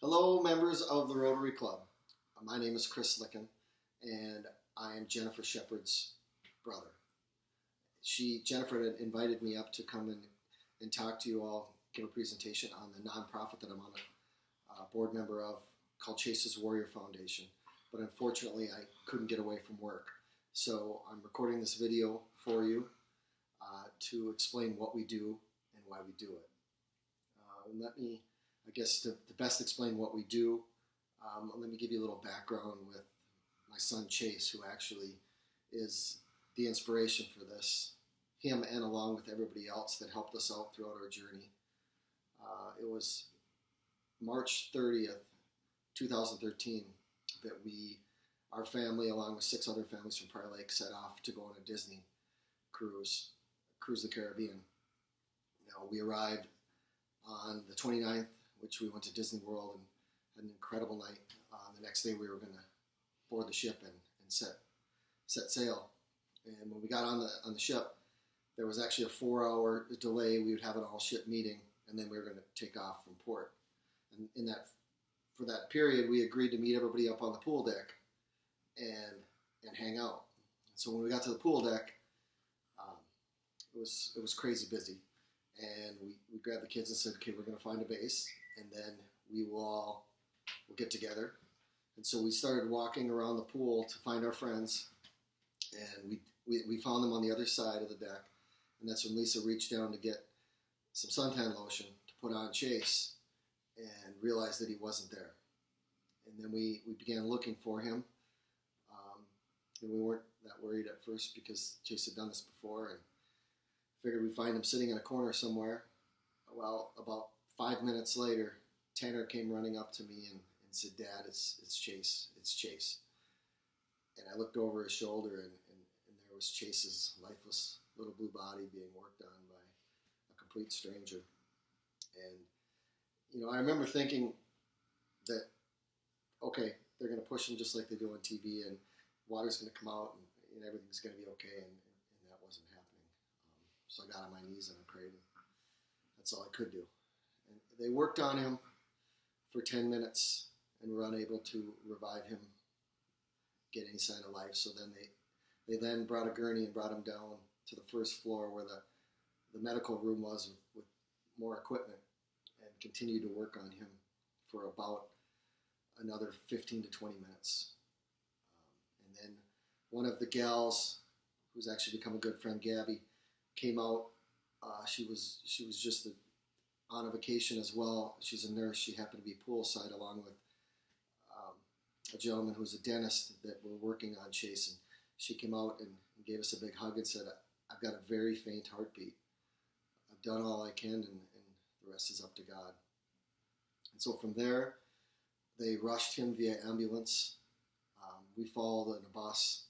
Hello, members of the Rotary Club. My name is Chris Licken, and I am Jennifer Shepard's brother. Jennifer had invited me up to come and talk to you all, give a presentation on the nonprofit that I'm on a board member of, called Chase's Warrior Foundation. But unfortunately, I couldn't get away from work. So I'm recording this video for you to explain what we do and why we do it. Let me, I guess, to best explain what we do, let me give you a little background with my son Chase, who actually is the inspiration for this. Him and along with everybody else that helped us out throughout our journey. It was March 30th, 2013 that our family, along with 6 other families from Prior Lake, set off to go on a Disney cruise the Caribbean. Now, we arrived on the 29th, which we went to Disney World and had an incredible night. The next day we were going to board the ship and set sail. And when we got on the ship, there was actually a 4-hour delay. We would have an all-ship meeting, and then we were going to take off from port. And for that period, we agreed to meet everybody up on the pool deck and hang out. So when we got to the pool deck, it was crazy busy. And we grabbed the kids and said, okay, we're going to find a base, and then we'll get together. And so we started walking around the pool to find our friends, and we found them on the other side of the deck. And that's when Lisa reached down to get some suntan lotion to put on Chase and realized that he wasn't there. And then we began looking for him. And we weren't that worried at first because Chase had done this before, and figured we'd find him sitting in a corner somewhere. Well, about 5 minutes later, Tanner came running up to me and said, "Dad, it's Chase. It's Chase." And I looked over his shoulder, and there was Chase's lifeless little blue body being worked on by a complete stranger. And, I remember thinking that, okay, they're going to push him just like they do on TV, and water's going to come out, and everything's going to be okay, and that wasn't happening. So I got on my knees and I prayed, and that's all I could do. And they worked on him for 10 minutes and were unable to revive him, get any sign of life. So then they then brought a gurney and brought him down to the first floor where the medical room was with more equipment, and continued to work on him for about another 15 to 20 minutes. And then one of the gals, who's actually become a good friend, Gabby, came out. She was just on a vacation as well. She's a nurse. She happened to be poolside along with a gentleman who's a dentist that were working on Chase. And she came out and gave us a big hug and said, "I've got a very faint heartbeat. I've done all I can, and the rest is up to God." And so from there, they rushed him via ambulance. We followed in a bus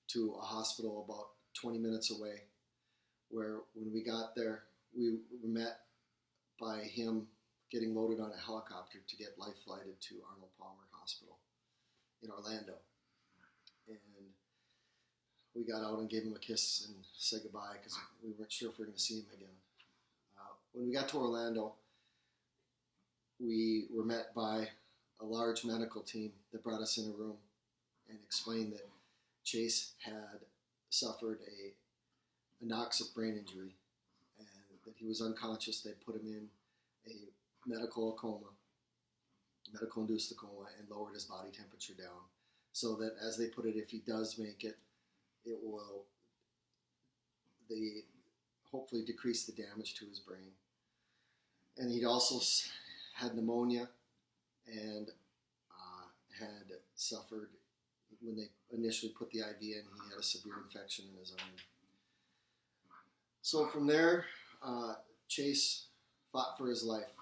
to a hospital about 20 minutes away, where when we got there, we were met by him getting loaded on a helicopter to get life flighted to Arnold Palmer Hospital in Orlando. And we got out and gave him a kiss and said goodbye because we weren't sure if we were going to see him again. When we got to Orlando, we were met by a large medical team that brought us in a room and explained that Chase had suffered a anoxic brain injury, and that he was unconscious. They put him in a medical induced coma, and lowered his body temperature down, so that, as they put it, if he does make it, it will hopefully decrease the damage to his brain. And he'd also had pneumonia and had suffered, when they initially put the IV in, he had a severe infection in his arm. So from there, Chase fought for his life.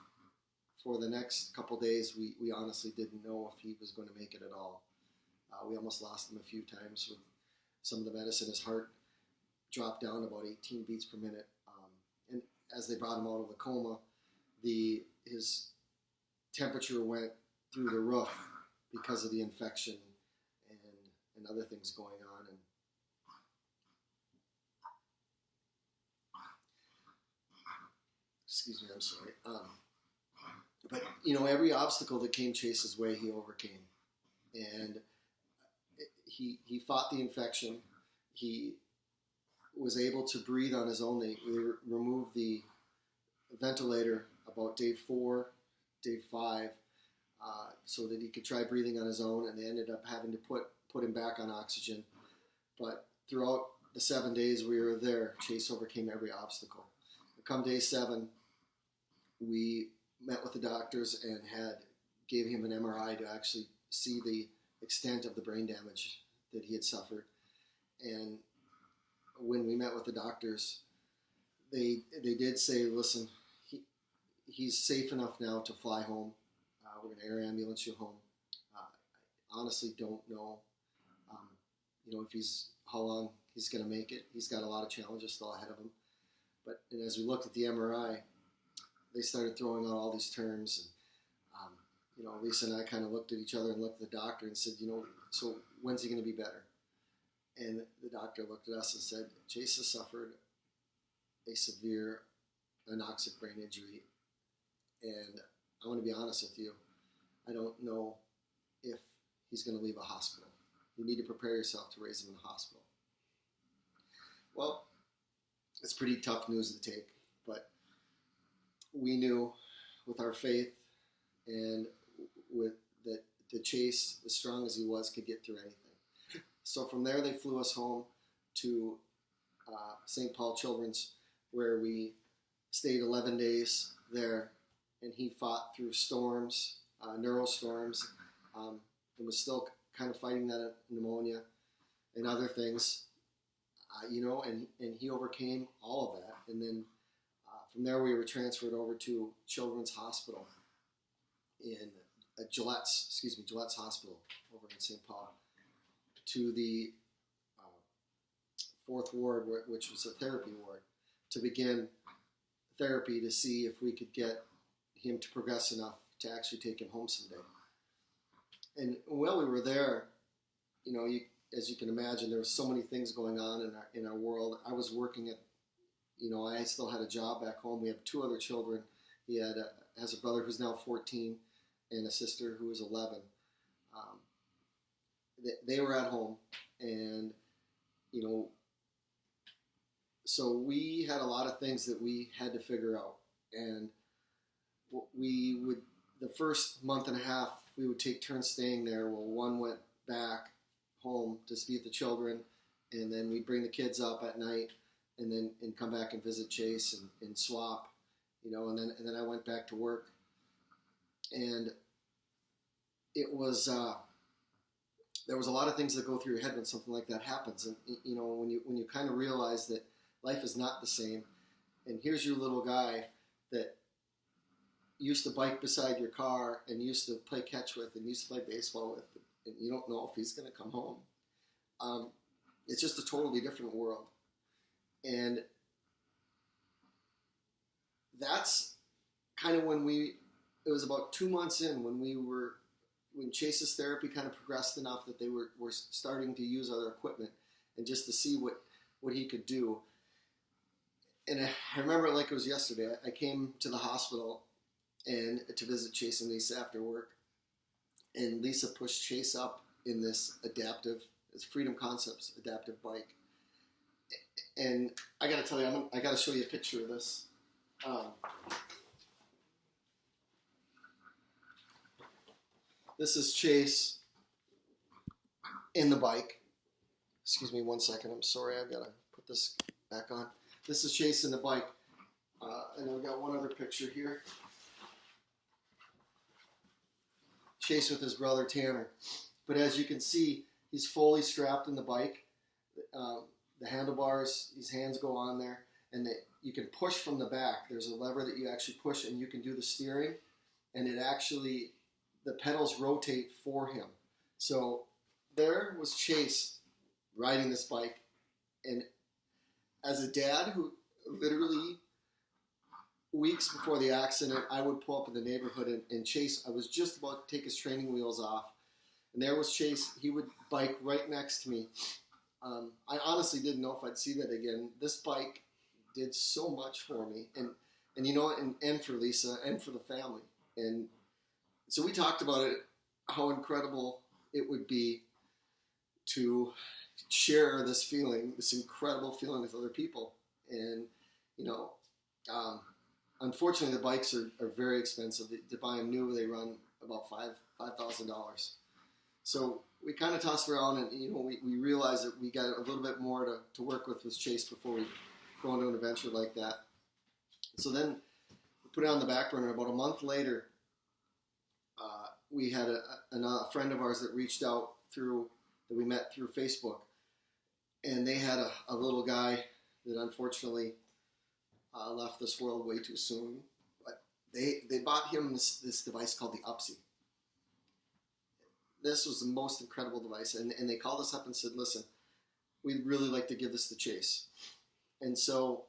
For the next couple days, we honestly didn't know if he was going to make it at all. We almost lost him a few times with some of the medicine. His heart dropped down about 18 beats per minute. And as they brought him out of the coma, his temperature went through the roof because of the infection and other things going on. And excuse me, I'm sorry. But, you know, every obstacle that came Chase's way, he overcame. And he fought the infection. He was able to breathe on his own. We removed the ventilator about day 4, day 5, so that he could try breathing on his own, and they ended up having to put him back on oxygen. But throughout the 7 days we were there, Chase overcame every obstacle. Come day 7, we met with the doctors and gave him an MRI to actually see the extent of the brain damage that he had suffered. And when we met with the doctors, they did say, listen, he's safe enough now to fly home. We're going to air ambulance you home. I honestly don't know, how long he's going to make it. He's got a lot of challenges still ahead of him. But as we looked at the MRI, they started throwing out all these terms. And, Lisa and I kind of looked at each other and looked at the doctor and said, so when's he going to be better? And the doctor looked at us and said, Chase has suffered a severe anoxic brain injury. And I want to be honest with you, I don't know if he's going to leave a hospital. You need to prepare yourself to raise him in a hospital. Well, it's pretty tough news to take, but we knew with our faith and with that Chase, as strong as he was, could get through anything. So from there, they flew us home to St. Paul Children's, where we stayed 11 days there, and he fought through storms, neurostorms, and was still kind of fighting that pneumonia and other things, and he overcame all of that. And then from there, we were transferred over to Children's Hospital in Gillette's Hospital over in St. Paul, to the 4th ward, which was a therapy ward, to begin therapy to see if we could get him to progress enough to actually take him home someday. And while we were there, as you can imagine, there were so many things going on in our world. I was working at, I still had a job back home. We have 2 other children. He has a brother who's now 14 and a sister who is 11. They were at home, and so we had a lot of things that we had to figure out. And the first month and a half, we would take turns staying there. Well, one went back home to be with the children, and then we'd bring the kids up at night, and come back and visit Chase and swap, and then I went back to work. And it was there was a lot of things that go through your head when something like that happens, and when you kind of realize that life is not the same, and here's your little guy that used to bike beside your car and used to play catch with and used to play baseball with, and you don't know if he's going to come home. It's just a totally different world. And that's kind of it was about 2 months in when Chase's therapy kind of progressed enough that they were starting to use other equipment and just to see what he could do. And I remember it like it was yesterday. I came to the hospital and to visit Chase and Lisa after work, and Lisa pushed Chase up in this Freedom Concepts adaptive bike. And I got to tell you, I got to show you a picture of this. This is Chase in the bike. Excuse me 1 second. I'm sorry. I've got to put this back on. This is Chase in the bike. And I've got one other picture here. Chase with his brother Tanner. But as you can see, he's fully strapped in the bike. The handlebars, his hands go on there, and you can push from the back. There's a lever that you actually push, and you can do the steering, and the pedals rotate for him. So there was Chase riding this bike, and as a dad who literally weeks before the accident, I would pull up in the neighborhood and Chase, I was just about to take his training wheels off, and there was Chase. He would bike right next to me. I honestly didn't know if I'd see that again. This bike did so much for me, and for Lisa and for the family. And so we talked about it, how incredible it would be to share this feeling, this incredible feeling with other people. And, you know, unfortunately the bikes are very expensive. To buy them new, they run about $5,000. So we kind of tossed around, and, you know, we realized that we got a little bit more to work with Chase before we go into an adventure like that. So then we put it on the back burner. About a month later, we had a friend of ours that reached out that we met through Facebook, and they had a little guy that unfortunately left this world way too soon. But they bought him this device called the UPSI. This was the most incredible device, and they called us up and said, listen, we'd really like to give this to Chase. And so,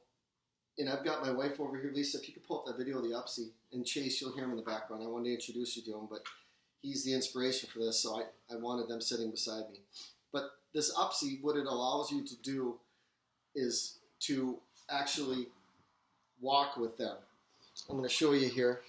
and I've got my wife over here, Lisa, if you could pull up that video of the UPSI, and Chase, you'll hear him in the background. I wanted to introduce you to him, but he's the inspiration for this, so I wanted them sitting beside me. But this UPSI, what it allows you to do is to actually walk with them. I'm going to show you here.